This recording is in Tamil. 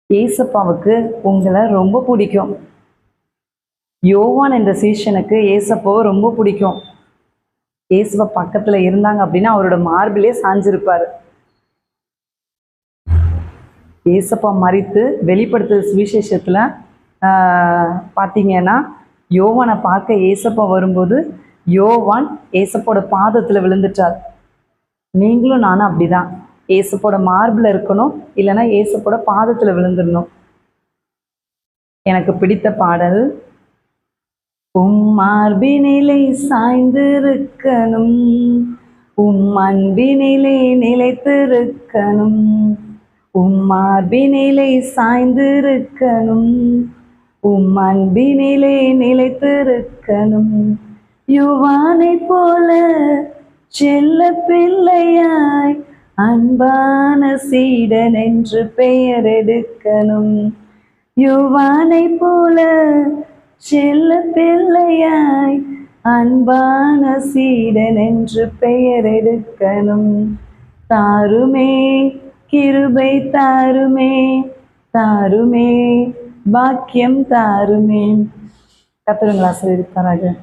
ஏசப்பாவுக்கு உங்களை ரொம்ப பிடிக்கும். யோவான் என்ற சீஷனுக்கு ஏசப்பாவை ரொம்ப பிடிக்கும். ஏசப்பா பக்கத்துல இருந்தாங்க அப்படின்னா அவரோட மார்பிலே சாஞ்சிருப்பாரு. ஏசப்பா மரித்து வெளிப்படுத்துற சுவிசேஷத்துல பார்த்தீங்கன்னா யோவானை பார்க்க ஏசப்பா வரும்போது யோவான் ஏசப்போட பாதத்துல விழுந்துட்டார். நீங்களும் நானும் அப்படிதான். ஏசப்போட மார்பில் இருக்கணும், இல்லைன்னா ஏசப்போட பாதத்துல விழுந்துடணும். எனக்கு பிடித்த பாடல், உம் மார்பினிலே சாய்ந்திருக்கணும், உம் அன்பினிலே நிலைத்திருக்கணும், உம் மார்பினிலே சாய்ந்திருக்கணும், உம் அன்பினிலே நிலைத்திருக்கணும். யுவானை போல செல்ல பிள்ளையாய் அன்பான சீடன் என்று பெயர் எடுக்கணும். யுவானை போல செல்ல பிள்ளையாய் அன்பான சீடன் என்று பெயர் எடுக்கணும். தாருமே கிருபை தாருமே, தாருமே பாக்கியம் தாருமே. கர்த்தர் உங்களை ஆசீர்வதிப்பாராக.